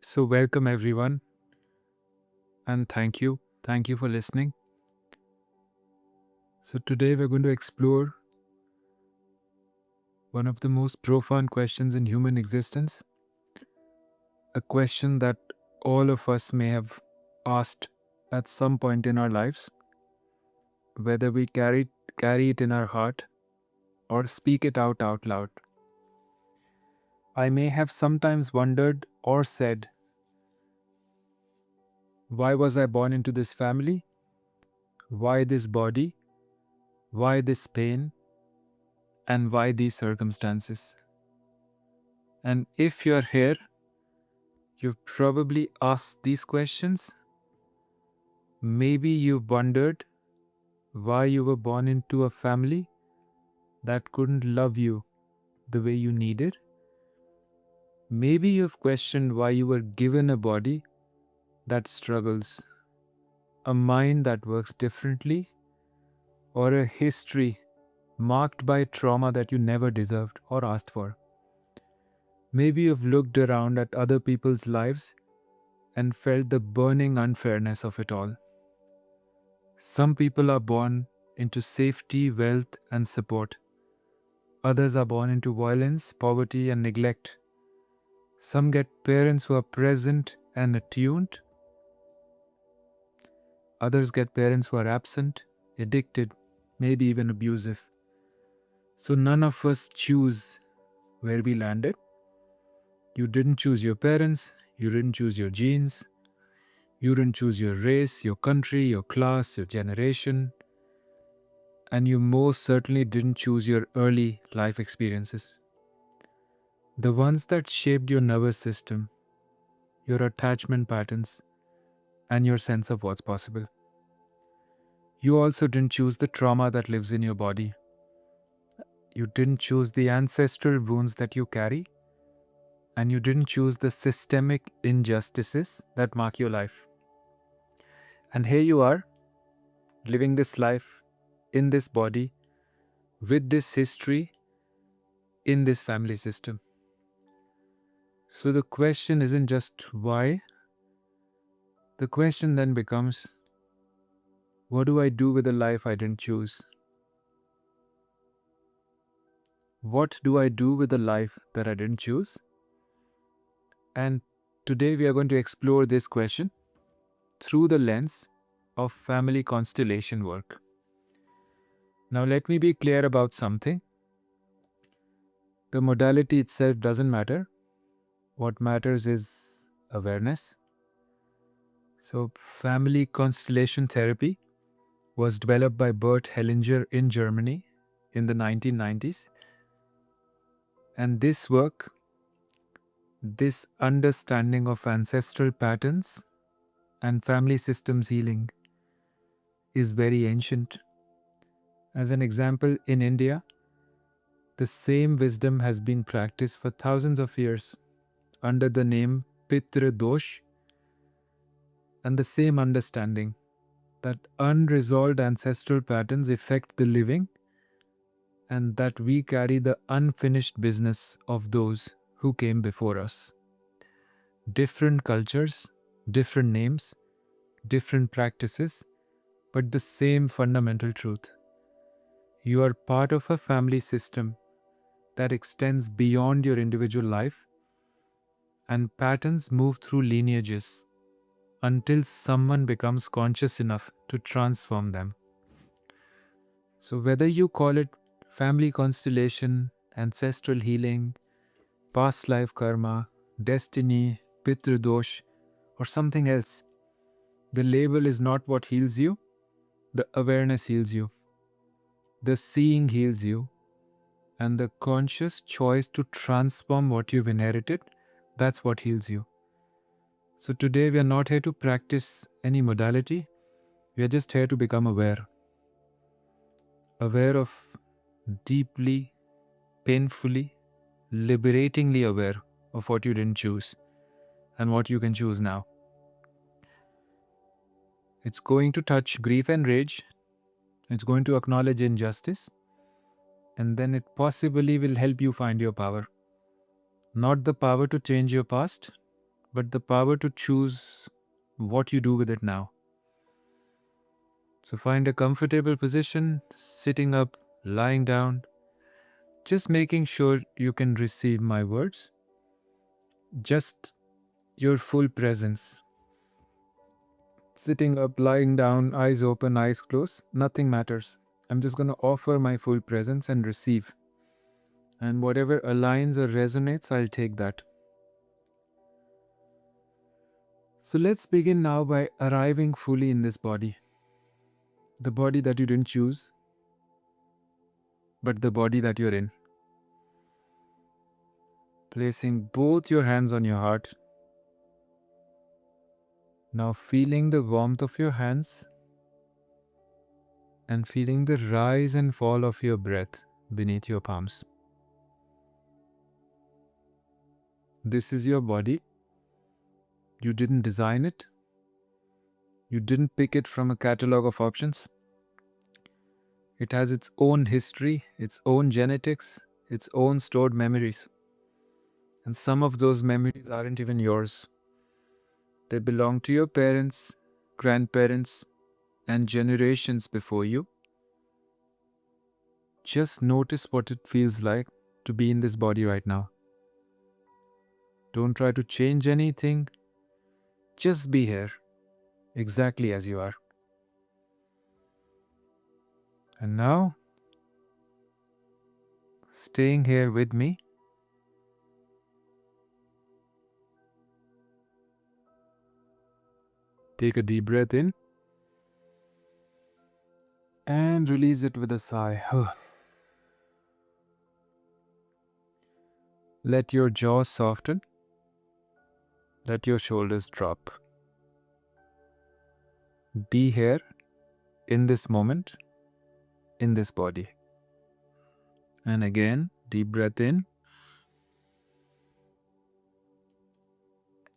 So, welcome everyone, and thank you. Thank you for listening. So, today we're going to explore one of the most profound questions in human existence, a question that all of us may have asked at some point in our lives, whether we carry it in our heart or speak it out loud. I may have sometimes wondered or said, why was I born into this family? Why this body? Why this pain? And why these circumstances? And if you're here, you've probably asked these questions. Maybe you wondered why you were born into a family that couldn't love you the way you needed. Maybe you've questioned why you were given a body that struggles, a mind that works differently, or a history marked by trauma that you never deserved or asked for. Maybe you've looked around at other people's lives and felt the burning unfairness of it all. Some people are born into safety, wealth, and support. Others are born into violence, poverty, and neglect. Some get parents who are present and attuned. Others get parents who are absent, addicted, maybe even abusive. So none of us choose where we landed. You didn't choose your parents, you didn't choose your genes, you didn't choose your race, your country, your class, your generation, and you most certainly didn't choose your early life experiences. The ones that shaped your nervous system, your attachment patterns, and your sense of what's possible. You also didn't choose the trauma that lives in your body. You didn't choose the ancestral wounds that you carry, and you didn't choose the systemic injustices that mark your life. And here you are, living this life in this body, with this history, in this family system. So the question isn't just why. The question then becomes, what do I do with a life I didn't choose? What do I do with a life that I didn't choose? And today we are going to explore this question through the lens of family constellation work. Now, let me be clear about something. The modality itself doesn't matter. What matters is awareness. So, family constellation therapy was developed by Bert Hellinger in Germany in the 1990s. And this work, this understanding of ancestral patterns and family systems healing is very ancient. As an example, in India, the same wisdom has been practiced for thousands of years under the name Pitra Dosh, and the same understanding that unresolved ancestral patterns affect the living and that we carry the unfinished business of those who came before us. Different cultures, different names, different practices, but the same fundamental truth. You are part of a family system that extends beyond your individual life, and patterns move through lineages until someone becomes conscious enough to transform them. So whether you call it family constellation, ancestral healing, past life karma, destiny, Pitradosh, or something else, the label is not what heals you, the awareness heals you. The seeing heals you, and the conscious choice to transform what you've inherited, that's what heals you. So today we are not here to practice any modality, we are just here to become aware. Aware of deeply, painfully, liberatingly aware of what you didn't choose and what you can choose now. It's going to touch grief and rage. It's going to acknowledge injustice. And then it possibly will help you find your power. Not the power to change your past, but the power to choose what you do with it now. So find a comfortable position, sitting up, lying down, just making sure you can receive my words. Just your full presence. Sitting up, lying down, eyes open, eyes closed, nothing matters. I'm just going to offer my full presence and receive. And whatever aligns or resonates, I'll take that. So let's begin now by arriving fully in this body. The body that you didn't choose, but the body that you're in. Placing both your hands on your heart. Now feeling the warmth of your hands and feeling the rise and fall of your breath beneath your palms. This is your body. You didn't design it. You didn't pick it from a catalog of options. It has its own history, its own genetics, its own stored memories. And some of those memories aren't even yours. They belong to your parents, grandparents, and generations before you. Just notice what it feels like to be in this body right now. Don't try to change anything. Just be here, exactly as you are. And now, staying here with me, take a deep breath in and release it with a sigh. Let your jaw soften. Let your shoulders drop. Be here, in this moment, in this body. And again, deep breath in.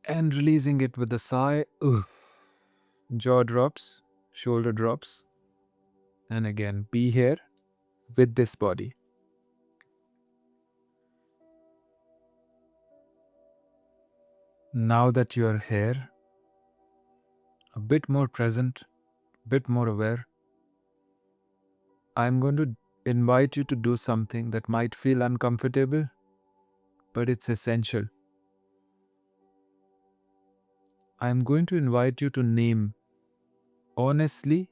And releasing it with a sigh. Jaw drops, shoulder drops. And again, be here with this body. Now that you are here, a bit more present, a bit more aware, I'm going to invite you to do something that might feel uncomfortable, but it's essential. I'm going to invite you to name, honestly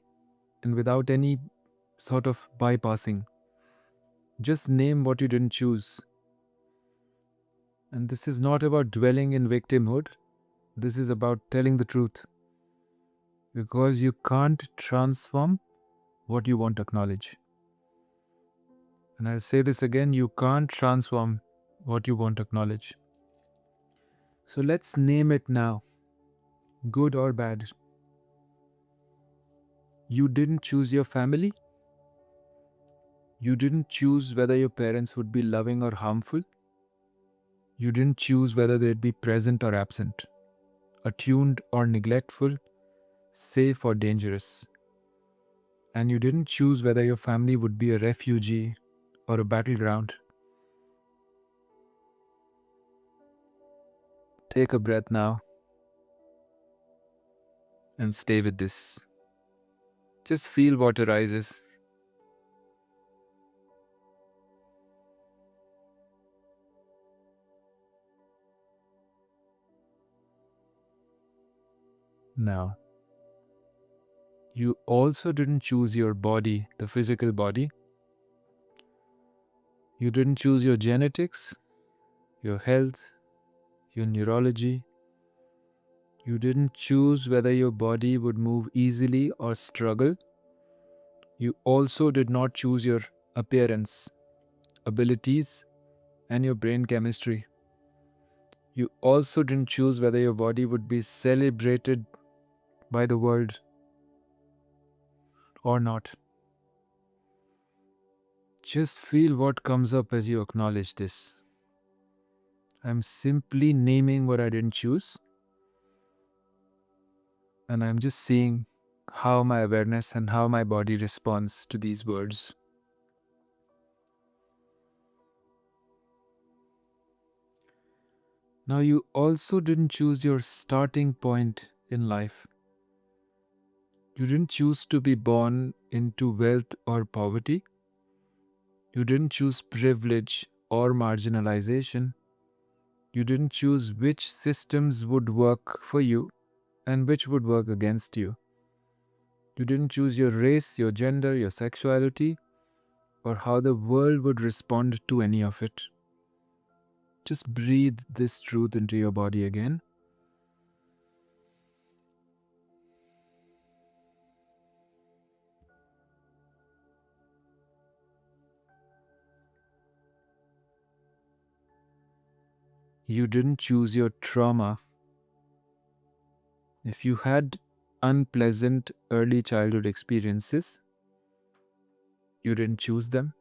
and without any sort of bypassing. Just name what you didn't choose. And this is not about dwelling in victimhood. This is about telling the truth. Because you can't transform what you won't acknowledge. And I'll say this again, you can't transform what you won't acknowledge. So let's name it now, good or bad. You didn't choose your family. You didn't choose whether your parents would be loving or harmful. You didn't choose whether they'd be present or absent, attuned or neglectful, safe or dangerous. And you didn't choose whether your family would be a refugee or a battleground. Take a breath now and stay with this. Just feel what arises. Now, you also didn't choose your body, the physical body. You didn't choose your genetics, your health, your neurology. You didn't choose whether your body would move easily or struggle. You also did not choose your appearance, abilities, and your brain chemistry. You also didn't choose whether your body would be celebrated by the world or not. Just feel what comes up as you acknowledge this. I'm simply naming what I didn't choose. And I'm just seeing how my awareness and how my body responds to these words. Now, you also didn't choose your starting point in life. You didn't choose to be born into wealth or poverty. You didn't choose privilege or marginalization. You didn't choose which systems would work for you and which would work against you. You didn't choose your race, your gender, your sexuality, or how the world would respond to any of it. Just breathe this truth into your body again. You didn't choose your trauma. If you had unpleasant early childhood experiences, you didn't choose them.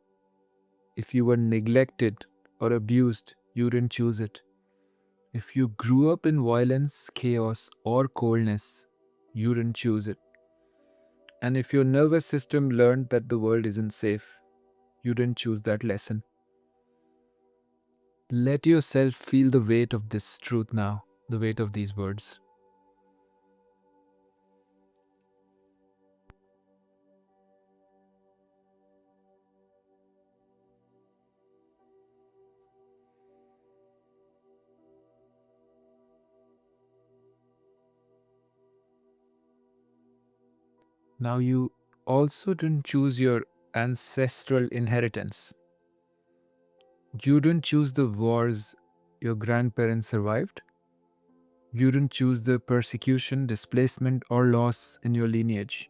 If you were neglected or abused, you didn't choose it. If you grew up in violence, chaos, or coldness, you didn't choose it. And if your nervous system learned that the world isn't safe, you didn't choose that lesson. Let yourself feel the weight of this truth now, the weight of these words. Now, you also didn't choose your ancestral inheritance. You didn't choose the wars your grandparents survived. You didn't choose the persecution, displacement, or loss in your lineage.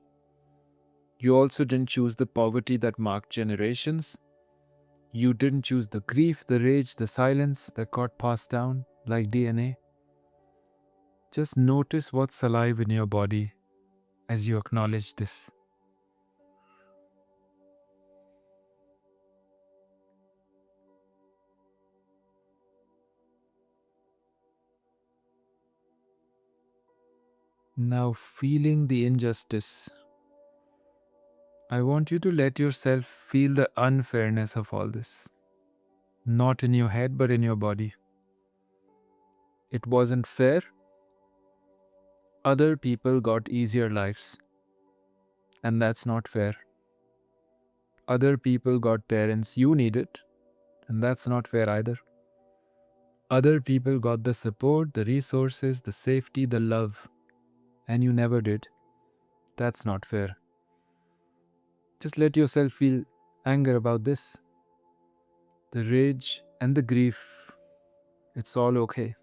You also didn't choose the poverty that marked generations. You didn't choose the grief, the rage, the silence that got passed down like DNA. Just notice what's alive in your body as you acknowledge this. Now, feeling the injustice, I want you to let yourself feel the unfairness of all this. Not in your head, but in your body. It wasn't fair. Other people got easier lives, and that's not fair. Other people got parents you needed, and that's not fair either. Other people got the support, the resources, the safety, the love, and you never did. That's not fair. Just let yourself feel anger about this. The rage and the grief, it's all okay.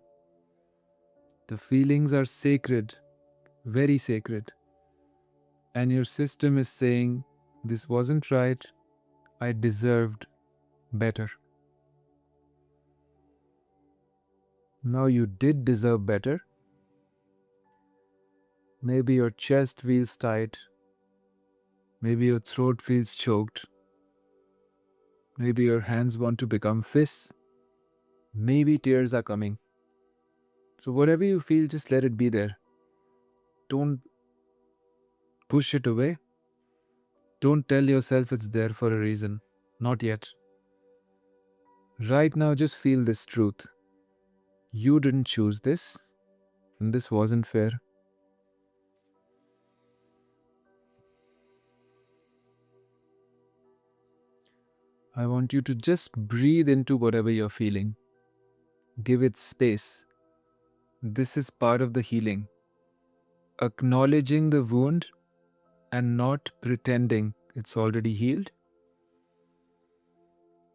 The feelings are sacred, very sacred. And your system is saying, this wasn't right, I deserved better. Now you did deserve better. Maybe your chest feels tight. Maybe your throat feels choked. Maybe your hands want to become fists. Maybe tears are coming. So whatever you feel, just let it be there. Don't push it away. Don't tell yourself it's there for a reason. Not yet. Right now, just feel this truth. You didn't choose this, and this wasn't fair. I want you to just breathe into whatever you're feeling. Give it space. This is part of the healing. Acknowledging the wound and not pretending it's already healed.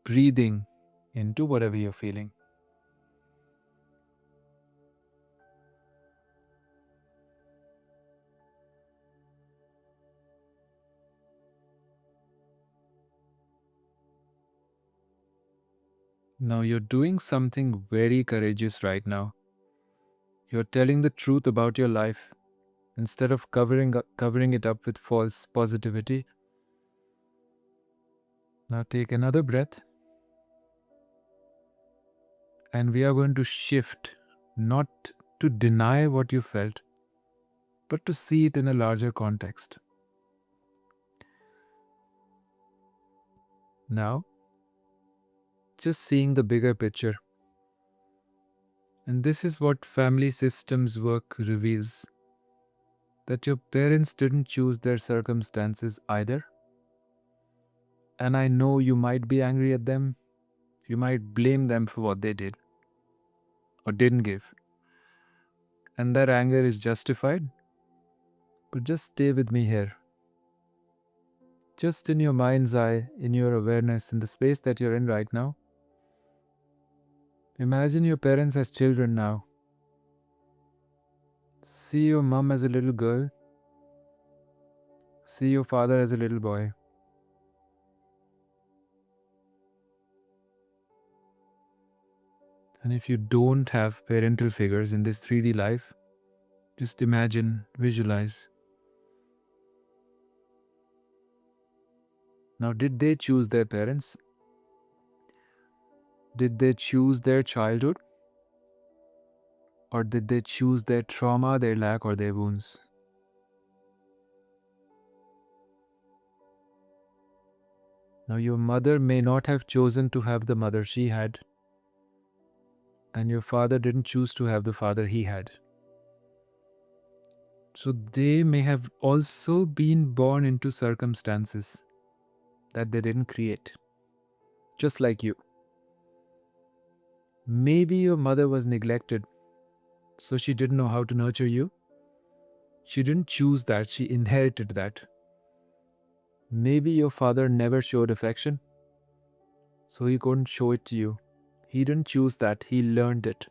Breathing into whatever you're feeling. Now you're doing something very courageous right now. You're telling the truth about your life instead of covering it up with false positivity. Now take another breath. And we are going to shift, not to deny what you felt, but to see it in a larger context. Now, just seeing the bigger picture. And this is what family systems work reveals, that your parents didn't choose their circumstances either. And I know you might be angry at them, you might blame them for what they did or didn't give. And that anger is justified. But just stay with me here. Just in your mind's eye, in your awareness, in the space that you're in right now. Imagine your parents as children now. See your mom as a little girl. See your father as a little boy. And if you don't have parental figures in this 3D life, just imagine, visualize. Now, did they choose their parents? Did they choose their childhood? Or did they choose their trauma, their lack, or their wounds? Now, your mother may not have chosen to have the mother she had, and your father didn't choose to have the father he had. So, they may have also been born into circumstances that they didn't create, just like you. Maybe your mother was neglected, so she didn't know how to nurture you. She didn't choose that, she inherited that. Maybe your father never showed affection, so he couldn't show it to you. He didn't choose that, he learned it.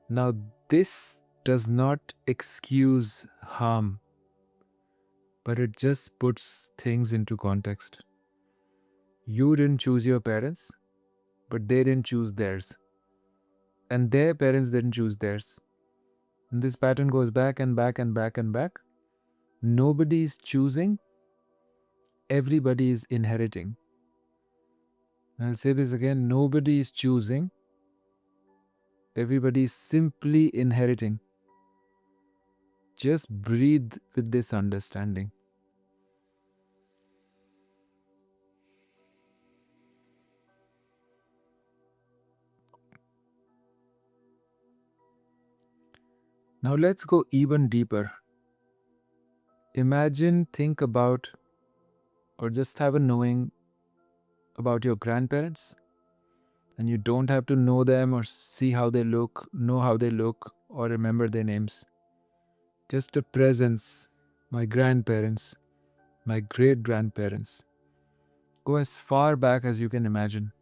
Now, this does not excuse harm, but it just puts things into context. You didn't choose your parents, but they didn't choose theirs. And their parents didn't choose theirs. And this pattern goes back and back and back and back. Nobody is choosing, everybody is inheriting. I'll say this again, nobody is choosing, everybody is simply inheriting. Just breathe with this understanding. Now let's go even deeper. Imagine, think about, or just have a knowing about your grandparents. And you don't have to know them or see how they look, know how they look, or remember their names. Just a presence, my grandparents, my great grandparents. Go as far back as you can imagine.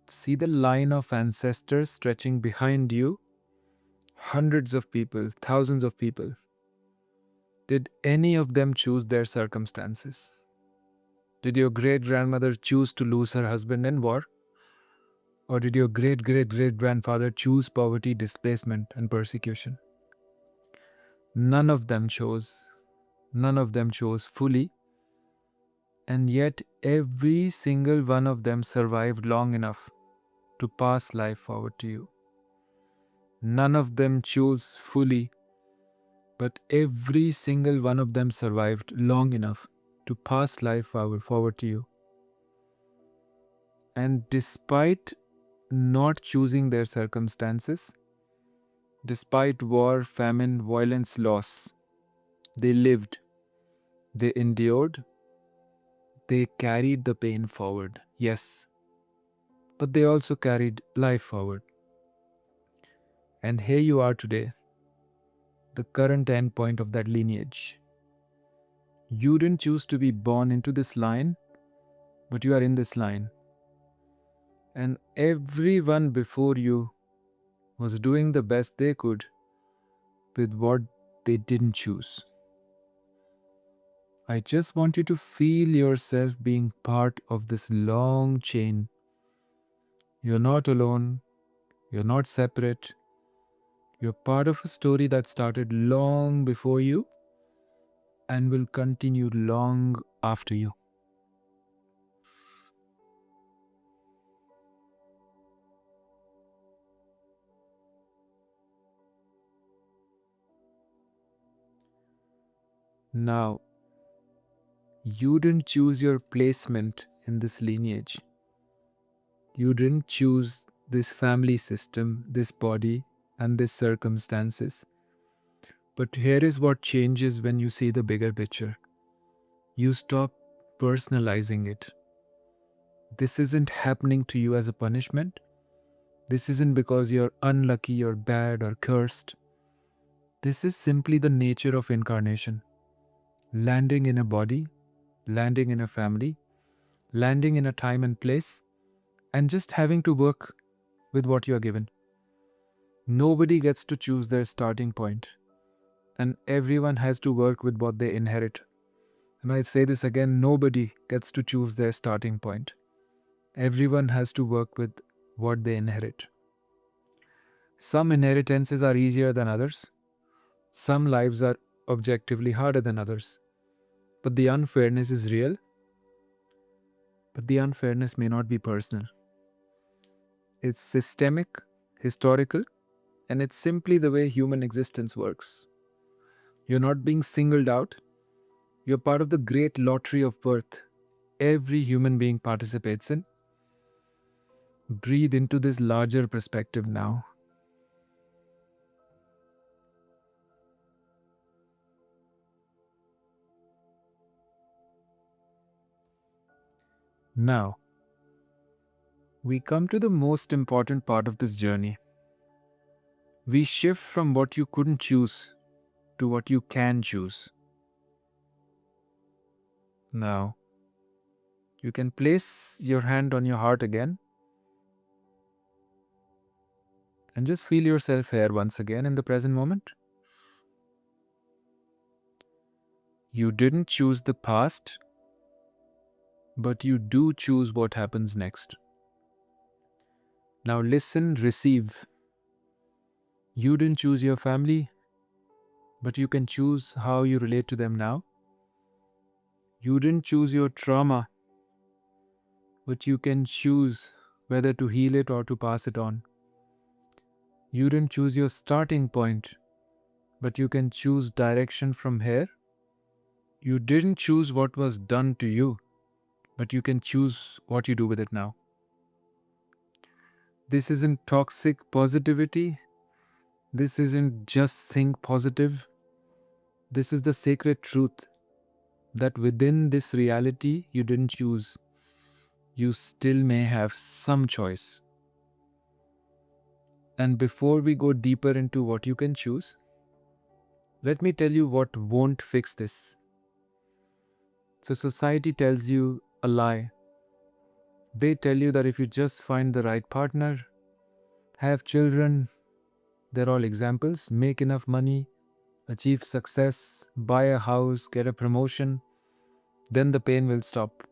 See the line of ancestors stretching behind you. Hundreds of people, thousands of people. Did any of them choose their circumstances? Did your great grandmother choose to lose her husband in war? Or did your great great great grandfather choose poverty, displacement, and persecution? None of them chose. None of them chose fully. And yet, every single one of them survived long enough to pass life forward to you. None of them chose fully, but every single one of them survived long enough to pass life forward to you. And despite not choosing their circumstances, despite war, famine, violence, loss, they lived, they endured, they carried the pain forward, yes, but they also carried life forward. And here you are today, the current end point of that lineage. You didn't choose to be born into this line, but you are in this line. And everyone before you was doing the best they could with what they didn't choose. I just want you to feel yourself being part of this long chain. You're not alone. You're not separate. You're part of a story that started long before you and will continue long after you. Now, you didn't choose your placement in this lineage. You didn't choose this family system, this body, and these circumstances. But here is what changes when you see the bigger picture. You stop personalizing it. This isn't happening to you as a punishment. This isn't because you're unlucky or bad or cursed. This is simply the nature of incarnation. Landing in a body, landing in a family, landing in a time and place, and just having to work with what you are given. Nobody gets to choose their starting point, and everyone has to work with what they inherit. And I say this again, nobody gets to choose their starting point. Everyone has to work with what they inherit. Some inheritances are easier than others. Some lives are objectively harder than others. But the unfairness is real. But the unfairness may not be personal. It's systemic, historical, and it's simply the way human existence works. You're not being singled out. You're part of the great lottery of birth every human being participates in. Breathe into this larger perspective now. Now, we come to the most important part of this journey. We shift from what you couldn't choose to what you can choose. Now, you can place your hand on your heart again and just feel yourself here once again in the present moment. You didn't choose the past, but you do choose what happens next. Now listen, receive. You didn't choose your family, but you can choose how you relate to them now. You didn't choose your trauma, but you can choose whether to heal it or to pass it on. You didn't choose your starting point, but you can choose direction from here. You didn't choose what was done to you, but you can choose what you do with it now. This isn't toxic positivity. This isn't just think positive. This is the sacred truth that within this reality you didn't choose. You still may have some choice. And before we go deeper into what you can choose, let me tell you what won't fix this. So society tells you a lie. They tell you that if you just find the right partner, have children, they're all examples, make enough money, achieve success, buy a house, get a promotion, then the pain will stop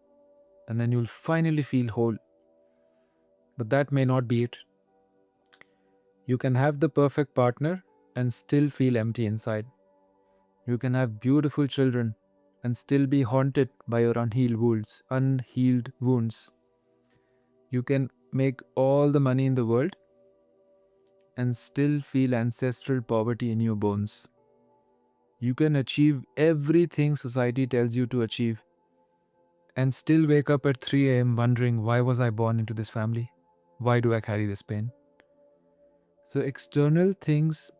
and then you'll finally feel whole. But that may not be it. You can have the perfect partner and still feel empty inside. You can have beautiful children and still be haunted by your unhealed wounds. You can make all the money in the world and still feel ancestral poverty in your bones. You can achieve everything society tells you to achieve and still wake up at 3 a.m. wondering, why was I born into this family? Why do I carry this pain? So external things,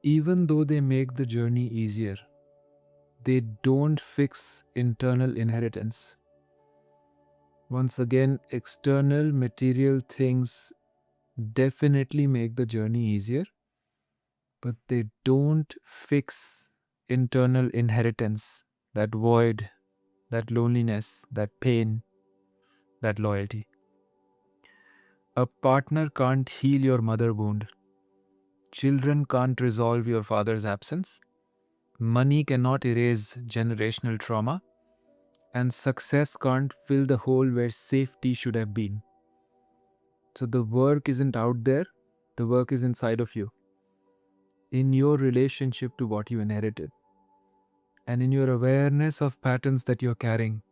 even though they make the journey easier, they don't fix internal inheritance. Once again, external material things definitely make the journey easier, but they don't fix internal inheritance, that void, that loneliness, that pain, that loyalty. A partner can't heal your mother wound. Children can't resolve your father's absence. Money cannot erase generational trauma. And success can't fill the hole where safety should have been. So the work isn't out there, the work is inside of you. In your relationship to what you inherited. And in your awareness of patterns that you're carrying.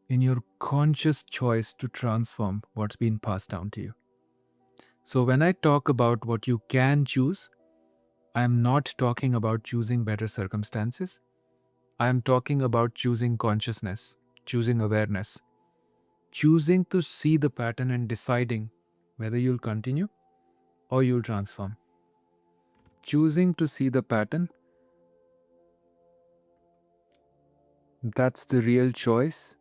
In your conscious choice to transform what's been passed down to you. So when I talk about what you can choose, I'm not talking about choosing better circumstances. I'm talking about choosing consciousness, choosing awareness, choosing to see the pattern and deciding whether you'll continue or you'll transform. Choosing to see the pattern, that's the real choice,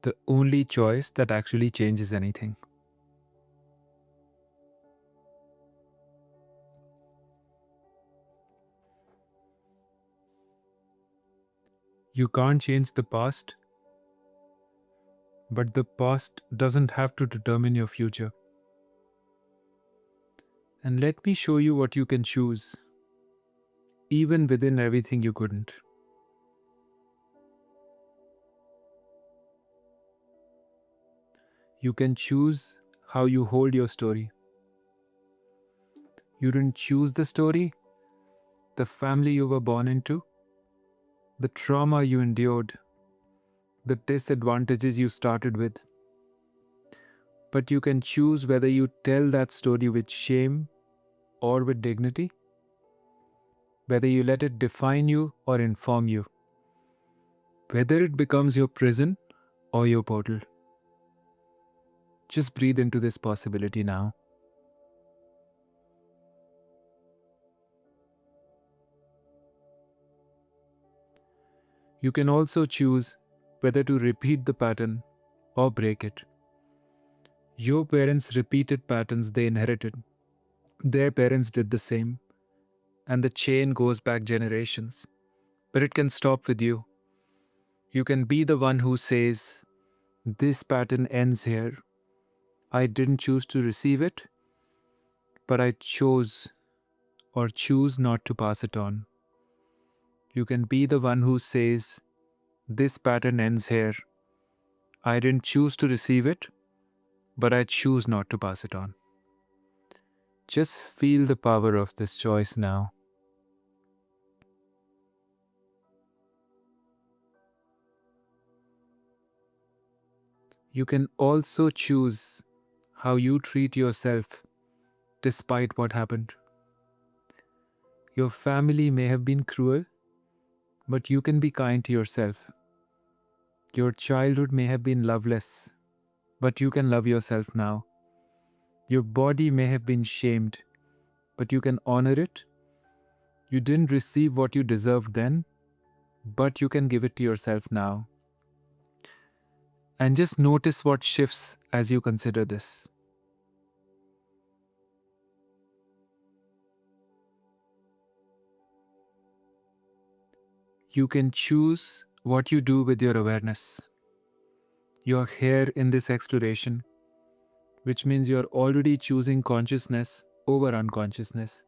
the only choice that actually changes anything. You can't change the past, but the past doesn't have to determine your future. And let me show you what you can choose, even within everything you couldn't. You can choose how you hold your story. You didn't choose the story, the family you were born into, the trauma you endured, the disadvantages you started with. But you can choose whether you tell that story with shame or with dignity, whether you let it define you or inform you, whether it becomes your prison or your portal. Just breathe into this possibility now. You can also choose whether to repeat the pattern or break it. Your parents repeated patterns they inherited. Their parents did the same, and the chain goes back generations. But it can stop with you. You can be the one who says, "This pattern ends here. I didn't choose to receive it, but I chose or choose not to pass it on." You can be the one who says, "This pattern ends here. I didn't choose to receive it, but I choose not to pass it on." Just feel the power of this choice now. You can also choose how you treat yourself despite what happened. Your family may have been cruel, but you can be kind to yourself. Your childhood may have been loveless, but you can love yourself now. Your body may have been shamed, but you can honor it. You didn't receive what you deserved then, but you can give it to yourself now. And just notice what shifts as you consider this. You can choose what you do with your awareness. You're here in this exploration, which means you're already choosing consciousness over unconsciousness.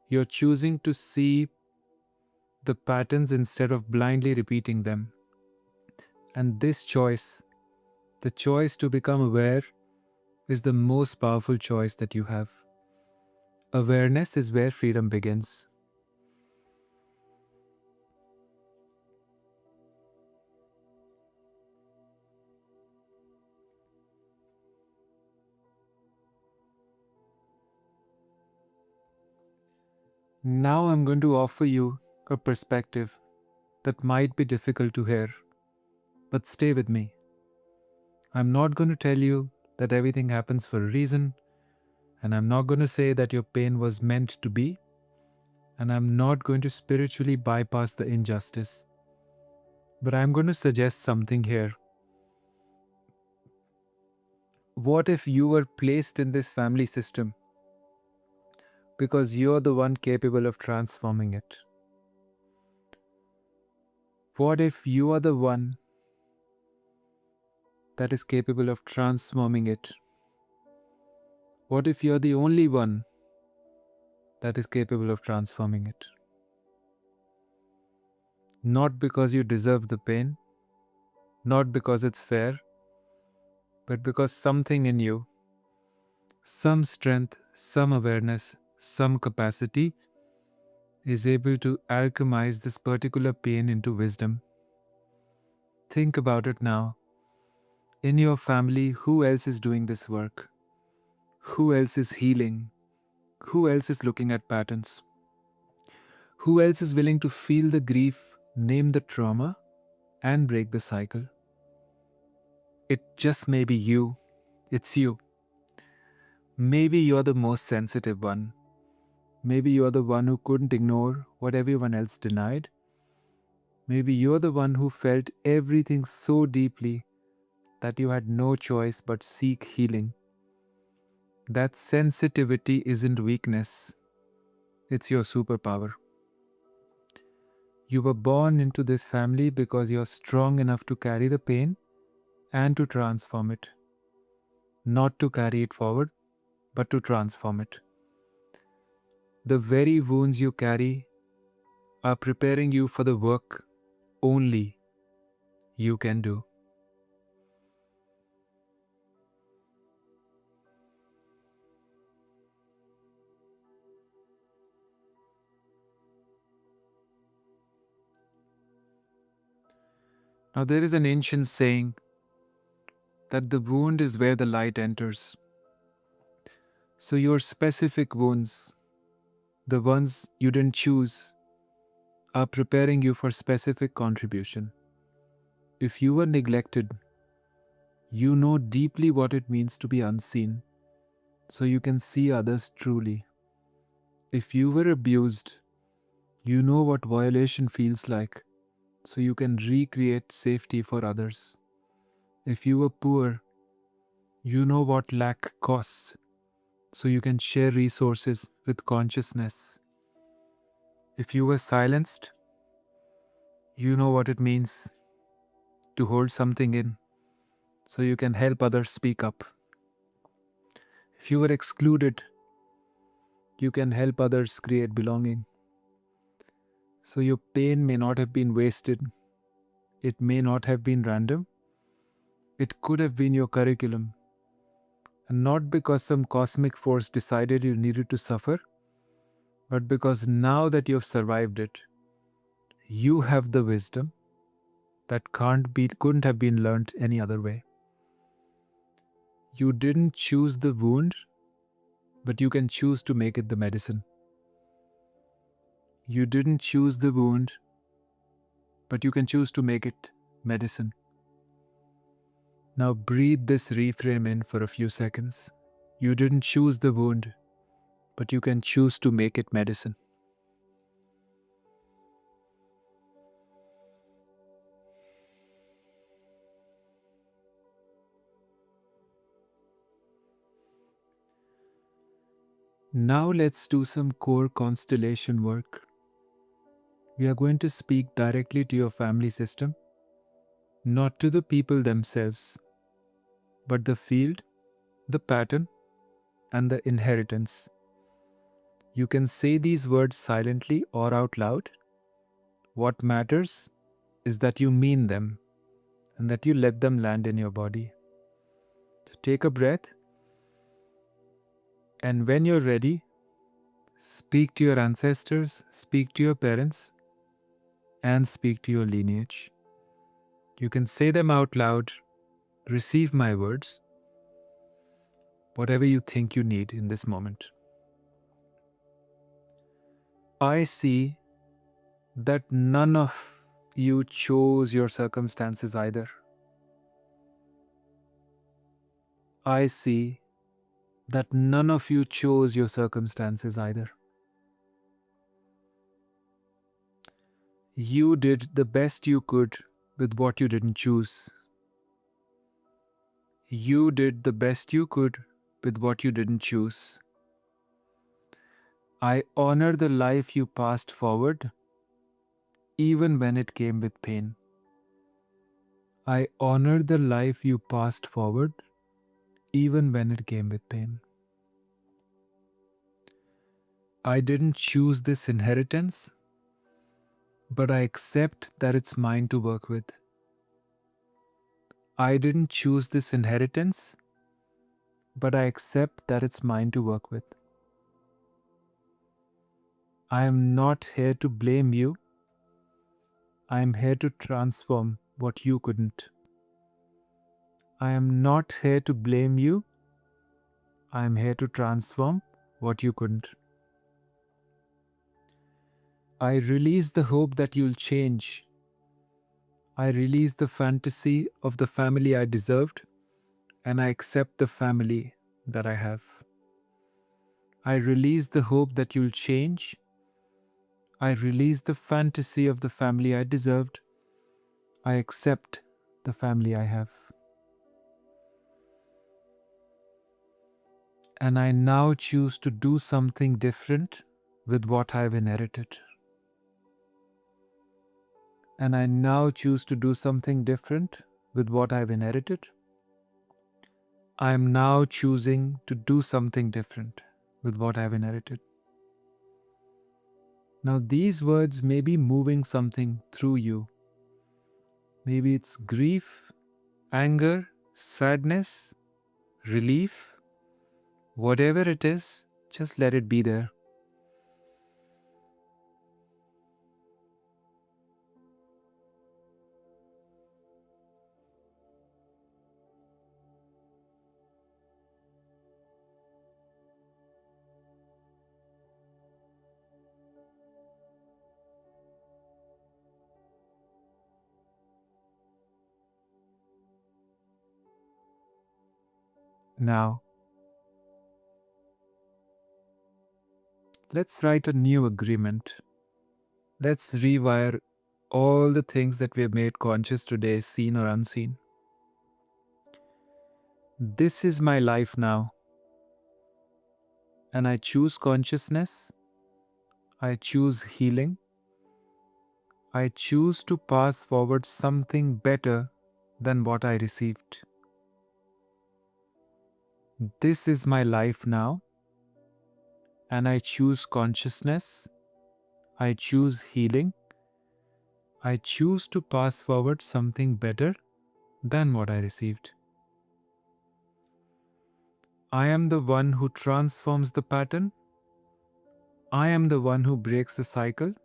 You're choosing to see the patterns instead of blindly repeating them. And this choice, the choice to become aware, is the most powerful choice that you have. Awareness is where freedom begins. Now I'm going to offer you a perspective that might be difficult to hear, but stay with me. I'm not going to tell you that everything happens for a reason, and I'm not going to say that your pain was meant to be, and I'm not going to spiritually bypass the injustice. But I'm going to suggest something here. What if you were placed in this family system because you're the one capable of transforming it? What if you are the one that is capable of transforming it? What if you're the only one that is capable of transforming it? Not because you deserve the pain, not because it's fair, but because something in you, some strength, some awareness, some capacity, is able to alchemize this particular pain into wisdom. Think about it now. In your family, who else is doing this work? Who else is healing? Who else is looking at patterns? Who else is willing to feel the grief, name the trauma, and break the cycle? It just may be you. It's you. Maybe you're the most sensitive one. Maybe you're the one who couldn't ignore what everyone else denied. Maybe you're the one who felt everything so deeply that you had no choice but seek healing. That sensitivity isn't weakness, it's your superpower. You were born into this family because you're strong enough to carry the pain and to transform it. Not to carry it forward, but to transform it. The very wounds you carry are preparing you for the work only you can do. Now, there is an ancient saying that the wound is where the light enters. So, your specific wounds, the ones you didn't choose, are preparing you for specific contribution. If you were neglected, you know deeply what it means to be unseen, so you can see others truly. If you were abused, you know what violation feels like, so you can recreate safety for others. If you were poor, you know what lack costs, so you can share resources with consciousness. If you were silenced, you know what it means to hold something in, so you can help others speak up. If you were excluded, you can help others create belonging. So your pain may not have been wasted. It may not have been random. It could have been your curriculum. And not because some cosmic force decided you needed to suffer, but because now that you have survived it, you have the wisdom that couldn't have been learnt any other way. You didn't choose the wound, but you can choose to make it the medicine. You didn't choose the wound, but you can choose to make it medicine. Now breathe this reframe in for a few seconds. You didn't choose the wound, but you can choose to make it medicine. Now let's do some core constellation work. We are going to speak directly to your family system, not to the people themselves, but the field, the pattern, and the inheritance. You can say these words silently or out loud. What matters is that you mean them and that you let them land in your body. So take a breath, and when you're ready, speak to your ancestors, speak to your parents, and speak to your lineage. You can say them out loud, receive my words, whatever you think you need in this moment. I see that none of you chose your circumstances either. I see that none of you chose your circumstances either. You did the best you could with what you didn't choose. You did the best you could with what you didn't choose. I honor the life you passed forward, even when it came with pain. I honor the life you passed forward, even when it came with pain. I didn't choose this inheritance, but I accept that it's mine to work with. I didn't choose this inheritance, but I accept that it's mine to work with. I am not here to blame you. I am here to transform what you couldn't. I am not here to blame you. I am here to transform what you couldn't. I release the hope that you'll change. I release the fantasy of the family I deserved and I accept the family that I have. I release the hope that you'll change. I release the fantasy of the family I deserved. I accept the family I have. And I now choose to do something different with what I've inherited. And I now choose to do something different with what I've inherited. I am now choosing to do something different with what I've inherited. Now, these words may be moving something through you. Maybe it's grief, anger, sadness, relief. Whatever it is, just let it be there. Now, let's write a new agreement. Let's rewire all the things that we have made conscious today, seen or unseen. This is my life now, and I choose consciousness. I choose healing. I choose to pass forward something better than what I received. This is my life now, and I choose consciousness. I choose healing. I choose to pass forward something better than what I received. I am the one who transforms the pattern. I am the one who breaks the cycle.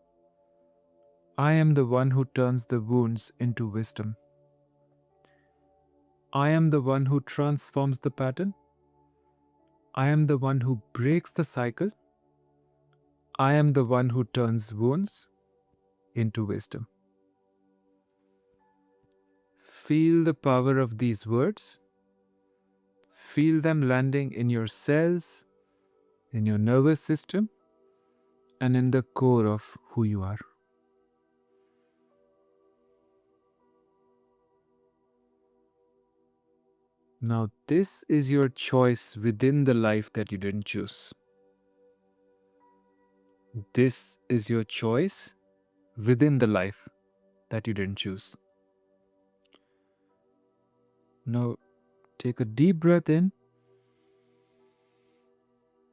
I am the one who turns the wounds into wisdom. I am the one who transforms the pattern. I am the one who breaks the cycle. I am the one who turns wounds into wisdom. Feel the power of these words. Feel them landing in your cells, in your nervous system, and in the core of who you are. Now, this is your choice within the life that you didn't choose. This is your choice within the life that you didn't choose. Now, take a deep breath in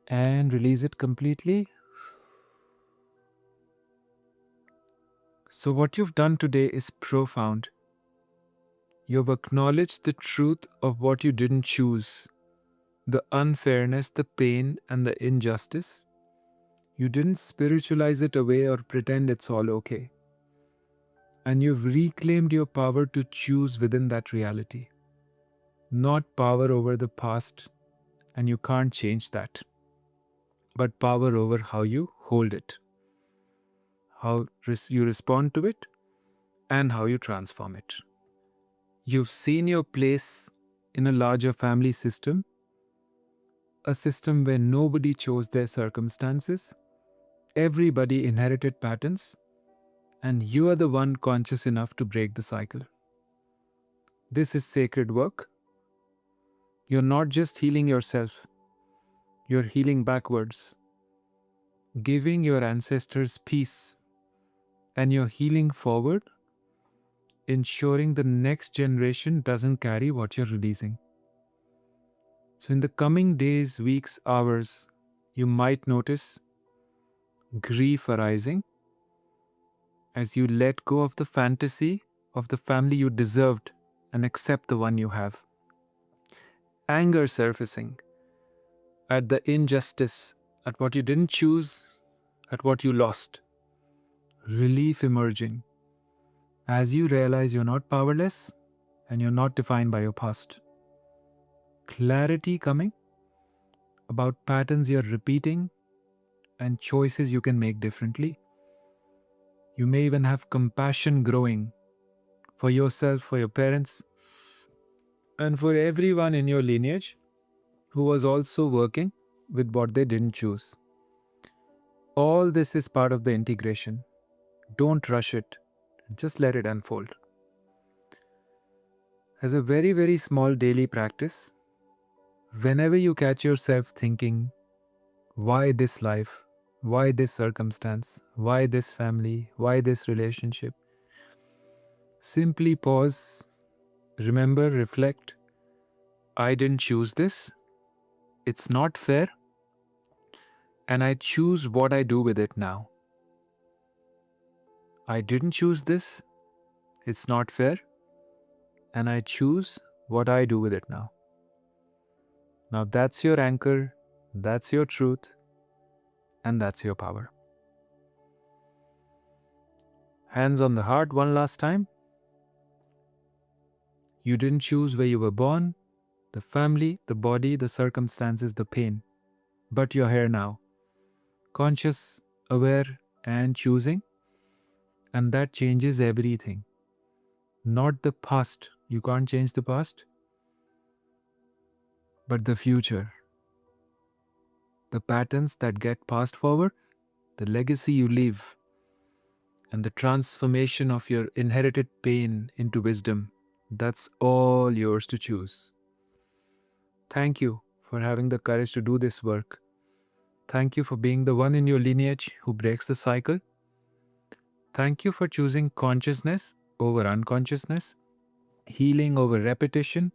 and release it completely. So, what you've done today is profound. You've acknowledged the truth of what you didn't choose, the unfairness, the pain, and the injustice. You didn't spiritualize it away or pretend it's all okay. And you've reclaimed your power to choose within that reality. Not power over the past, and you can't change that, but power over how you hold it, how you respond to it, and how you transform it. You've seen your place in a larger family system, a system where nobody chose their circumstances, everybody inherited patterns, and you are the one conscious enough to break the cycle. This is sacred work. You're not just healing yourself, you're healing backwards, giving your ancestors peace, and you're healing forward, ensuring the next generation doesn't carry what you're releasing. So in the coming days, weeks, hours, you might notice grief arising as you let go of the fantasy of the family you deserved and accept the one you have. Anger surfacing at the injustice, at what you didn't choose, at what you lost. Relief emerging as you realize you're not powerless and you're not defined by your past. Clarity coming about patterns you're repeating and choices you can make differently. You may even have compassion growing for yourself, for your parents, and for everyone in your lineage who was also working with what they didn't choose. All this is part of the integration. Don't rush it, just let it unfold. As a very, very small daily practice, whenever you catch yourself thinking, why this life? Why this circumstance? Why this family? Why this relationship? Simply pause, remember, reflect. I didn't choose this. It's not fair. And I choose what I do with it now. I didn't choose this. It's not fair. And I choose what I do with it now. Now that's your anchor, that's your truth, and that's your power. Hands on the heart one last time. You didn't choose where you were born, the family, the body, the circumstances, the pain. But you're here now. Conscious, aware, and choosing. And that changes everything. Not the past. You can't change the past. But the future. The patterns that get passed forward, the legacy you leave, and the transformation of your inherited pain into wisdom. That's all yours to choose. Thank you for having the courage to do this work. Thank you for being the one in your lineage who breaks the cycle. Thank you for choosing consciousness over unconsciousness, healing over repetition,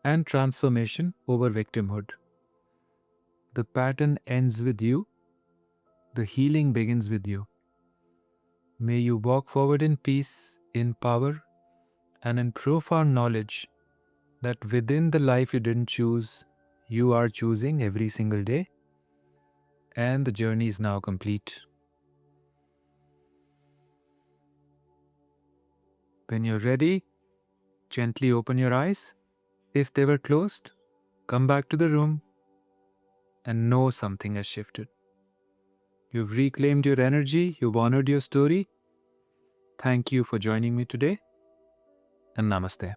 and transformation over victimhood. The pattern ends with you. The healing begins with you. May you walk forward in peace, in power, and in profound knowledge that within the life you didn't choose, you are choosing every single day, and the journey is now complete. When you're ready, gently open your eyes. If they were closed, come back to the room and know something has shifted. You've reclaimed your energy, you've honored your story. Thank you for joining me today, and namaste.